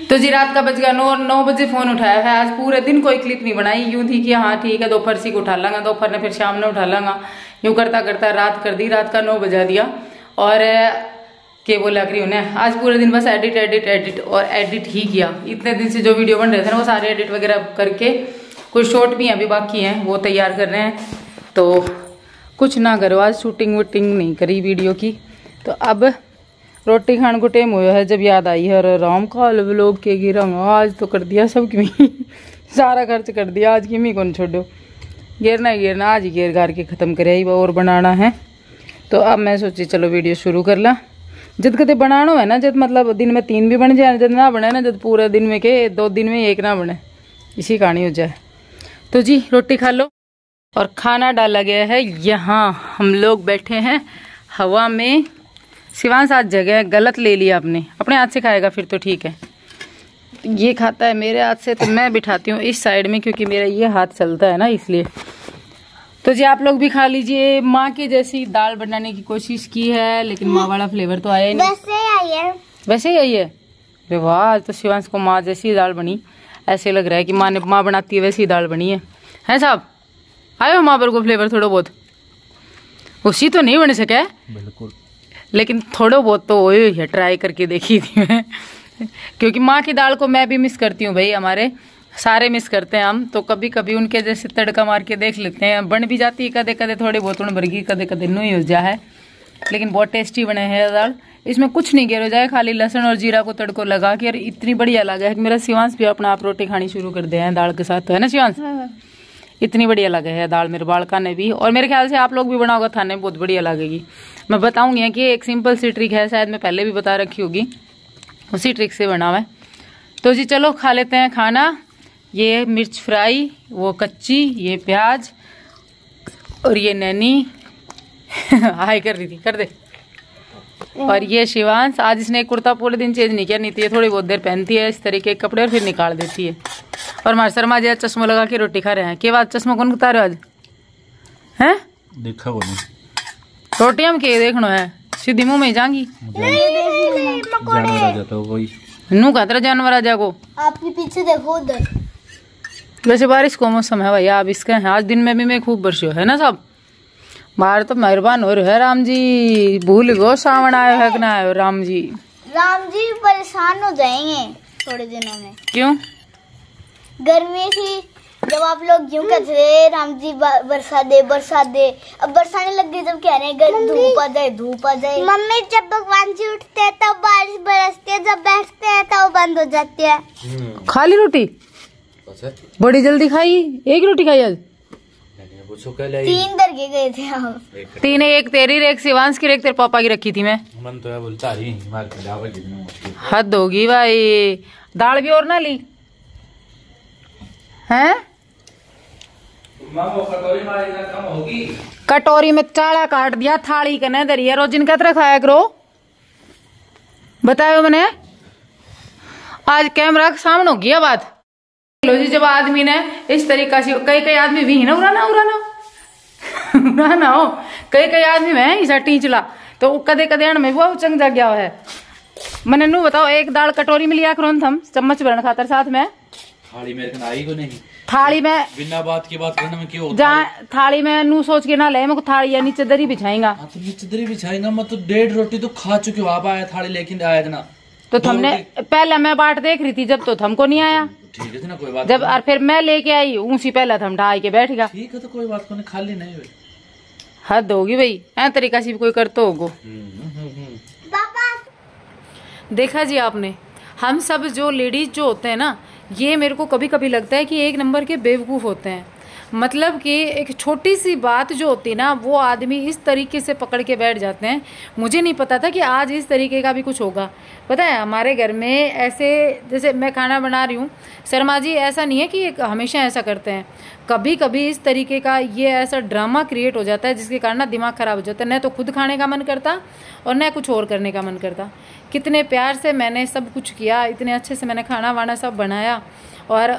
तो जी रात का बज गया 9 बजे फोन उठाया है। आज पूरे दिन कोई क्लिप नहीं बनाई, यूं थी कि हाँ ठीक है दोपहर से उठा लांगा, दोपहर ने फिर शाम ने उठा लांगा, यूं करता करता रात कर दी, रात का 9 बजा दिया। और क्या बोला करी उन्हें, आज पूरे दिन बस एडिट एडिट एडिट और एडिट ही किया। इतने दिन से जो वीडियो बन रहे थे ना वो सारे एडिट वगैरह करके, कुछ शॉर्ट भी अभी बाकी हैं वो तैयार कर रहे हैं। तो कुछ ना करो, आज शूटिंग वूटिंग नहीं करी वीडियो की। तो अब रोटी खाने को टाइम हुआ है, जब याद आई है और राम का व्लॉग के गिरा आज तो कर दिया सब की सारा खर्च कर दिया आज की, मी कौन छोड़ो, गिरना ही गिरना आज ही घेर घार के ख़त्म करे ही और बनाना है। तो अब मैं सोची चलो वीडियो शुरू कर ला। जब कदे बनाना है ना, जब मतलब दिन में 3 भी बन जाए, जब ना बने ना, जब पूरे दिन में के 2 दिन में 1 ना बने, इसी कहानी हो जाए। तो जी रोटी खा लो। और खाना डाला गया है यहाँ, हम लोग बैठे हैं हवा में। शिवांश आज जगह गलत ले लिया आपने, अपने हाथ से खाएगा फिर तो ठीक है। ये खाता है मेरे हाथ से, तो मैं बिठाती हूँ इस साइड में क्योंकि मेरा ये हाथ चलता है ना, इसलिए। तो जी आप लोग भी खा लीजिए। माँ की जैसी दाल बनाने की कोशिश की है, लेकिन माँ वाला फ्लेवर तो आया ही नहीं। वैसे ही आई है। अरे वाह, तो शिवांश को माँ जैसी दाल बनी, ऐसे लग रहा है कि माँ बनाती है वैसी दाल बनी है साहब? आयो माँ पर को फ्लेवर थोड़ा बहुत उसी तो नहीं बन सका है बिल्कुल, लेकिन थोड़ा बहुत तो वही है, ट्राई करके देखी थी मैं क्योंकि माँ की दाल को मैं भी मिस करती हूँ भाई, हमारे सारे मिस करते हैं हम। तो कभी कभी उनके जैसे तड़का मार के देख लेते हैं, बन भी जाती है कदे कदे थोड़ी बहुत भरगी, कदे कदे नहीं हो जा है, लेकिन बहुत टेस्टी बने हैं दाल। इसमें कुछ नहीं गिर जाए, खाली लहसुन और जीरा को तड़को लगा के, और इतनी बढ़िया लगा है कि मेरा शिवांश भी अपना आप रोटी खानी शुरू कर दिया है दाल के साथ, तो है ना शिवांश? इतनी बढ़िया लगे है दाल मेरे बालका ने भी, और मेरे ख्याल से आप लोग भी बनाओगे थाने बहुत बढ़िया लगेगी। मैं बताऊंगी कि एक सिंपल सी ट्रिक है, शायद मैं पहले भी बता रखी होगी, उसी ट्रिक से बना हुआ है। तो जी चलो खा लेते हैं खाना। ये मिर्च फ्राई, वो कच्ची, ये प्याज, और ये नैनी हाय कर रही थी, कर दे। और ये शिवांश, आज इसने कुर्ता पूरे दिन चेंज नहीं किया, नहीं तो ये थोड़ी बहुत देर पहनती है इस तरीके के कपड़े और फिर निकाल देती है। और हमारे शर्मा जी चश्मा लगा के रोटी खा रहे हैं। के बाद चश्मा कौन उतारे आज हैं? देखा वो नहीं, रोटी हम के देखना है, सीधी मुंह में जाएंगी। नू कहते जानवर आ जागो, आपके पीछे देखो उधर। वैसे बारिश को मौसम है भैया, अब इसका है, आज दिन में भी मैं खूब बरसियो है ना सब बाहर। तो मेहरबान हो रहे है राम जी, भूल गो सावन आयो है कि ना आयो राम जी? राम जी परेशान हो जाएंगे थोड़े दिनों में। क्यों? गर्मी थी, जब आप लोग यूं कहते थे राम जी बरसा दे, अब बरसाने लग गई, जब कह रहे हैं धूप आ जाए। मम्मी जब भगवान जी उठते हैं तब बारिश बरसती है, जब बैठते हैं तब बंद हो जाती है। खाली रोटी बड़ी जल्दी खाई, एक रोटी खाई आज? 3 दरगे गए थे हम। 3, एक तेरी, एक शिवांश की, एक तेरे पापा की रखी थी मैं। मन तो है बोलता ही हद होगी भाई, दाल भी और ना ली हैं? कटोरी में चाड़ा काट दिया, थाली कने दरी है, रोज इनका तरह खाया करो, बताओ मैंने। आज कैमरा के सामने हो गया बात। लो जी, जब आदमी ने इस तरीका से, कई आदमी भी है ना उराना हो, कई आदमी में ऐसा टीचला, तो कदे कदे में वो चंग जा गया है। मैंने नू बताओ, एक दाल कटोरी में लिया करो हम चम्मच भरन खातर, साथ में थाली मेरे आई को नहीं, थाली में बिना बात की बात करने में क्यों होता जहाँ थाली में नू सोच के ना ले, मैं थाली या नीचे दरी बिछाएगा। तो नीचे दरी बिछाएगा, मैं तो 1.5 रोटी तो खा चुकी हूँ, आप आया थाली लेकिन आया ना, तो हमने पहले मैं बाट देख रही थी, जब तो हमको नहीं आया, ठीक है ना कोई बात, जब और फिर मैं लेके आई उसी पहले हम ढाई के बैठ गया, ठीक है तो कोई बात को नहीं, खाली नहीं हुई। हद होगी भाई, ऐ तरीका से भी कोई करता होगो। देखा जी आपने, हम सब जो लेडीज जो होते हैं ना, ये मेरे को कभी कभी लगता है कि 1 नंबर के बेवकूफ़ होते हैं। मतलब कि एक छोटी सी बात जो होती है ना, वो आदमी इस तरीके से पकड़ के बैठ जाते हैं। मुझे नहीं पता था कि आज इस तरीके का भी कुछ होगा। पता है हमारे घर में ऐसे, जैसे मैं खाना बना रही हूँ, शर्मा जी ऐसा नहीं है कि हमेशा ऐसा करते हैं, कभी कभी इस तरीके का ये ऐसा ड्रामा क्रिएट हो जाता है जिसके कारण ना दिमाग ख़राब हो जाता है, न तो खुद खाने का मन करता और न कुछ और करने का मन करता। कितने प्यार से मैंने सब कुछ किया, इतने अच्छे से मैंने खाना वाना सब बनाया, और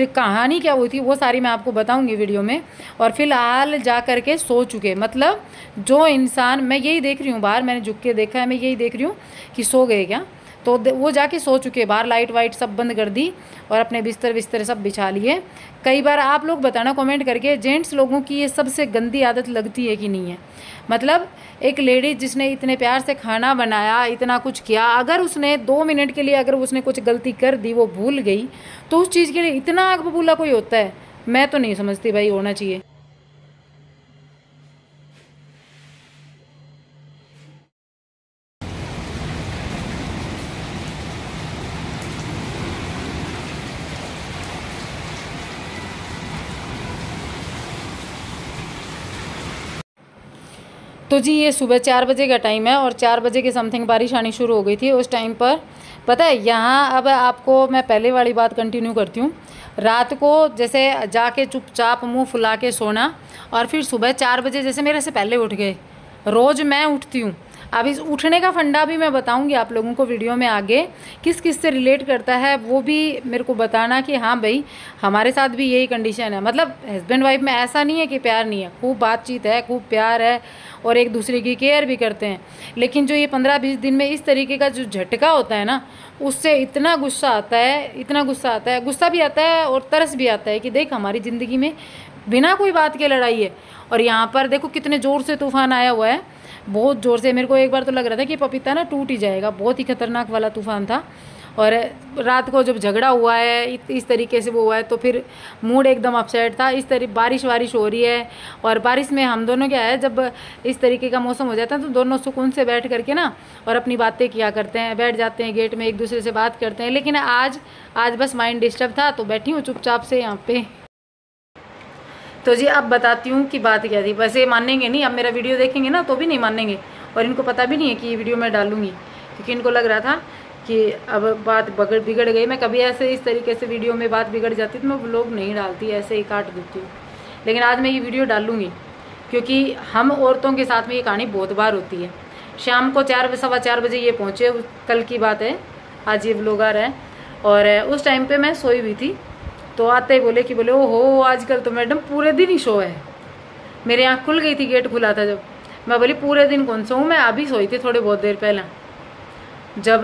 कहानी क्या हुई थी वो सारी मैं आपको बताऊंगी वीडियो में। और फिलहाल जा कर के सो चुके, मतलब जो इंसान, मैं यही देख रही हूँ बाहर, मैंने झुक के देखा है, मैं यही देख रही हूँ कि सो गए क्या। तो वो जाके सो चुके, बाहर लाइट वाइट सब बंद कर दी और अपने बिस्तर बिस्तर सब बिछा लिए। कई बार आप लोग बताना कमेंट करके, जेंट्स लोगों की ये सबसे गंदी आदत लगती है कि नहीं है। मतलब एक लेडीज जिसने इतने प्यार से खाना बनाया, इतना कुछ किया, अगर उसने 2 मिनट के लिए अगर उसने कुछ गलती कर दी, वो भूल गई, तो उस चीज़ के लिए इतना आग बबूला कोई होता है? मैं तो नहीं समझती भाई होना चाहिए। तो जी ये सुबह 4 बजे का टाइम है और 4 बजे के समथिंग बारिश आनी शुरू हो गई थी। उस टाइम पर पता है यहाँ, अब आपको मैं पहले वाली बात कंटिन्यू करती हूँ। रात को जैसे जाके चुपचाप मुंह फुला के सोना और फिर सुबह 4 बजे जैसे मेरे से पहले उठ गए। रोज़ मैं उठती हूँ। अब इस उठने का फंडा भी मैं बताऊंगी आप लोगों को वीडियो में आगे, किस किस से रिलेट करता है वो भी मेरे को बताना कि हाँ भाई हमारे साथ भी यही कंडीशन है। मतलब हस्बैंड वाइफ में ऐसा नहीं है कि प्यार नहीं है, खूब बातचीत है, खूब प्यार है और एक दूसरे की केयर भी करते हैं। लेकिन जो ये 15-20 दिन में इस तरीके का जो झटका होता है ना, उससे इतना गुस्सा आता है, इतना गुस्सा आता है, गुस्सा भी आता है और तरस भी आता है कि देख हमारी ज़िंदगी में बिना कोई बात के लड़ाई है। और यहाँ पर देखो कितने ज़ोर से तूफ़ान आया हुआ है, बहुत ज़ोर से। मेरे को एक बार तो लग रहा था कि पपीता ना टूट ही जाएगा, बहुत ही खतरनाक वाला तूफ़ान था। और रात को जब झगड़ा हुआ है इस तरीके से वो हुआ है तो फिर मूड एकदम अपसेट था। इस तरीके बारिश हो रही है और बारिश में हम दोनों क्या है, जब इस तरीके का मौसम हो जाता है तो दोनों सुकून से बैठ करके ना और अपनी बातें किया करते हैं, बैठ जाते हैं गेट में एक दूसरे से बात करते हैं। लेकिन आज बस माइंड डिस्टर्ब था तो बैठी हूँ चुपचाप से यहाँ पे। तो जी अब बताती हूँ कि बात क्या थी। वैसे मानेंगे नहीं, अब मेरा वीडियो देखेंगे ना तो भी नहीं मानेंगे और इनको पता भी नहीं है कि ये वीडियो मैं डालूंगी, क्योंकि इनको लग रहा था कि अब बात बिगड़ गई। मैं कभी ऐसे इस तरीके से वीडियो में बात बिगड़ जाती तो मैं व्लॉग नहीं डालती, ऐसे ही काट देती हूँ। लेकिन आज मैं ये वीडियो डालूंगी क्योंकि हम औरतों के साथ में ये कहानी बहुत बार होती है। शाम को 4-4:15 बजे ये पहुँचे, कल की बात है, आज ये व्लॉग आ रहा है। और उस टाइम पर मैं सोई हुई थी तो आते ही बोले ओहो आजकल तो मैडम पूरे दिन ही सो है। मेरी आँख खुल गई थी, गेट खुला था जब। मैं बोली पूरे दिन कौन सोऊं, मैं अभी सोई थी थोड़ी बहुत देर पहले। जब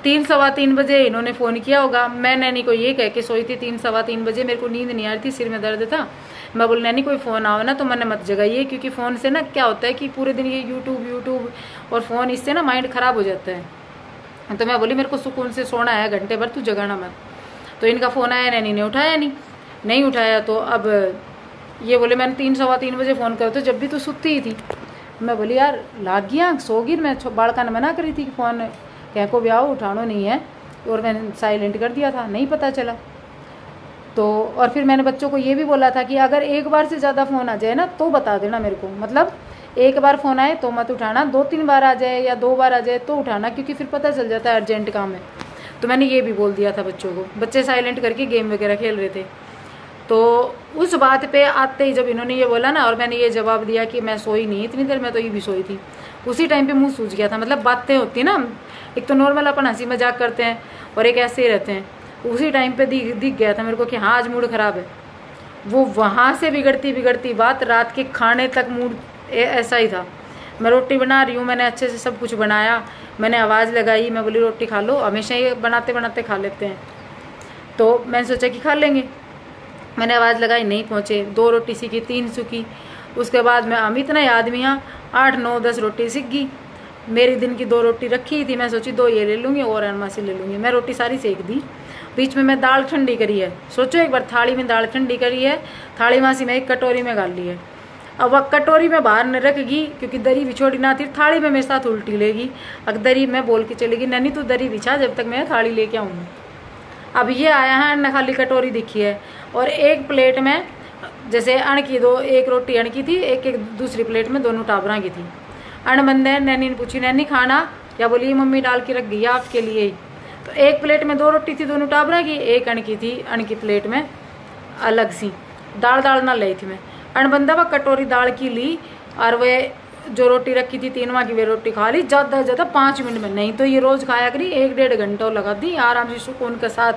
3-3:15 बजे इन्होंने फ़ोन किया होगा, मैं नैनी को ये कह के सोई थी 3-3:15 बजे। मेरे को नींद नहीं आ रही थी, सिर में दर्द था। मैं बोली नैनी कोई फ़ोन आओ ना तो मैंने मत जगाइए, क्योंकि फ़ोन से ना क्या होता है कि पूरे दिन ये यूट्यूब और फ़ोन, इससे ना माइंड ख़राब हो जाता है। तो मैं बोली मेरे को सुकून से सोना है, घंटे भर तू जगाना मत। तो इनका फ़ोन आया, नैनी ने उठाया नहीं उठाया। तो अब ये बोले मैंने 3-3:15 बजे फ़ोन करो तो जब भी तू सुती ही थी। मैं बोली यार लाग गया सोगी। मैं बाड़का ने मना करी थी कि फ़ोन कह को भी आओ, उठानो नहीं है, और मैंने साइलेंट कर दिया था, नहीं पता चला। तो और फिर मैंने बच्चों को ये भी बोला था कि अगर एक बार से ज़्यादा फ़ोन आ जाए ना तो बता देना मेरे को। मतलब एक बार फ़ोन आए तो मत उठाना, 2-3 बार आ जाए या 2 बार आ जाए तो उठाना, क्योंकि फिर पता चल जाता है अर्जेंट काम है। तो मैंने ये भी बोल दिया था बच्चों को। बच्चे साइलेंट करके गेम वगैरह खेल रहे थे। तो उस बात पे आते ही जब इन्होंने ये बोला ना और मैंने ये जवाब दिया कि मैं सोई नहीं इतनी देर, मैं तो ये भी सोई थी, उसी टाइम पे मुंह सूझ गया था। मतलब बातें होती ना, एक तो नॉर्मल अपन हंसी मजाक करते हैं और एक ऐसे ही रहते हैं। उसी टाइम पे दिख गया था मेरे को कि हाँ आज मूड ख़राब है। वो वहाँ से बिगड़ती बात रात के खाने तक मूड ऐसा ही था। मैं रोटी बना रही हूँ, मैंने अच्छे से सब कुछ बनाया, मैंने आवाज़ लगाई, मैं बोली रोटी खा लो, हमेशा ये बनाते खा लेते हैं। तो मैंने सोचा कि खा लेंगे, मैंने आवाज़ लगाई, नहीं पहुँचे। 2 रोटी सीखी, 3 सूखी। उसके बाद मैं हम इतना आदमी यहाँ 8-9-10 रोटी सीख गई। मेरी दिन की 2 रोटी रखी थी, मैं सोची 2 ये ले लूँगी और अनमासी ले लूँगी। मैं रोटी सारी सेक दी। बीच में मैं दाल ठंडी करी है, सोचो एक बार, थाली में दाल ठंडी करी है, थाली मासी में एक कटोरी में गाल ली है। अब वह कटोरी में बाहर न रखेगी क्योंकि दरी बिछोड़ी ना थी, थाली में मेरे साथ उल्टी लेगी। अब दरी में बोल के चलेगी नैनी तू दरी बिछा जब तक मैं थाली लेके आऊँगी। अब ये आया है न खाली कटोरी दिखी है और एक प्लेट में जैसे अण की 1 रोटी अण की थी, एक दूसरी प्लेट में दोनों टाबरा की थी। अण बंदे नैनी ने पूछी नैनी खाना, या बोली मम्मी डाल के रख गई आपके लिए ही। तो एक प्लेट में 2 रोटी थी दोनों टाबरा की, एक अण की थी, अण की प्लेट में अलग सी दाल ना ली थी मैं। अणबंदा व कटोरी दाल की ली और वे जो रोटी रखी थी 3वां की वे रोटी खा ली ज़्यादा 5 मिनट में। नहीं तो ये रोज़ खाया करी 1-1.5 घंटा लगा दी आराम से सुकून के साथ,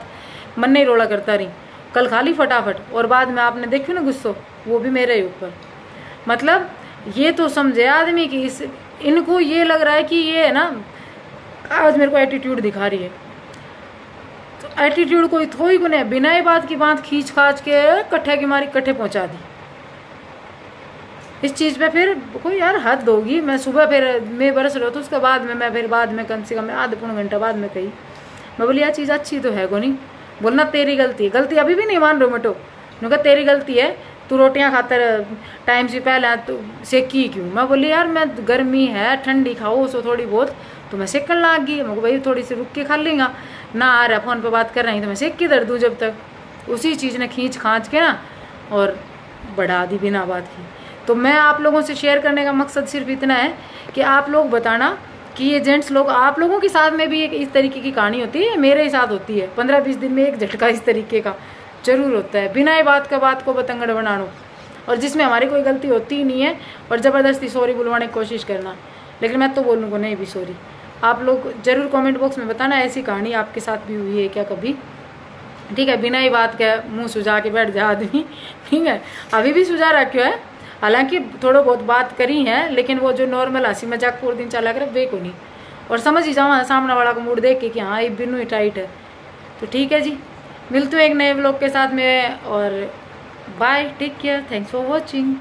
मन नहीं रोला करता रही। कल खा ली फटाफट और बाद में आपने देखो ना गुस्सो, वो भी मेरे ऊपर। मतलब ये तो समझे आदमी कि इनको ये लग रहा है कि ये है ना आज मेरे को एटीट्यूड दिखा रही है। तो एटीट्यूड कोई थोड़ी को नहीं, बिना ही बात की बात खींच खाच के कट्ठे की मारी कट्ठे पहुंचा दी। इस चीज़ पे फिर कोई यार हद होगी। मैं सुबह फिर मैं बरस रहा तो उसके बाद में मैं फिर बाद में कम से कम आधे पौने घंटा बाद में कही, मैं बोली यार चीज़ अच्छी तो है को नहीं। बोलना तेरी गलती है। गलती अभी भी नहीं मान रहे मटो। उन्होंने कहा तेरी गलती है, तू रोटियां खातर टाइम से पहले तो सेकी क्यों। मैं बोली यार मैं गर्मी है ठंडी खाओ सो थोड़ी बहुत, तो मैं सेकन लग गई। मैं भाई थोड़ी सी रुक के खा लेंगा ना, आ रहा फ़ोन पे बात कर रही तो मैं सेक किधर दूँ जब तक। उसी चीज़ ने खींच खाँच के ना और बढ़ा दी बिना बात की। तो मैं आप लोगों से शेयर करने का मकसद सिर्फ इतना है कि आप लोग बताना कि ये जेंट्स लोग, आप लोगों के साथ में भी एक इस तरीके की कहानी होती है, मेरे ही साथ होती है। 15-20 दिन में एक झटका इस तरीके का जरूर होता है, बिना ही बात का बात को बतंगड़ बनाना, और जिसमें हमारी कोई गलती होती ही नहीं है, और ज़बरदस्ती सॉरी बुलवाने की कोशिश करना। लेकिन मैं तो बोलूँगा नहीं भी सॉरी। आप लोग जरूर कमेंट बॉक्स में बताना ऐसी कहानी आपके साथ भी हुई है क्या कभी, ठीक है। बिना ही बात के मुँह सुझा के बैठ जाए आदमी, ठीक है। अभी भी सुझा रखा है, हालांकि थोड़ा बहुत बात करी है, लेकिन वो जो नॉर्मल हंसी मजाक पूरे दिन चला कर वे को नहीं, और समझ ही जाओ सामने वाला को मूड देख के कि हाँ ये बिन्नू ही टाइट है। तो ठीक है जी, मिलते हैं एक नए व्लॉग के साथ में, और bye, take care, thanks for watching.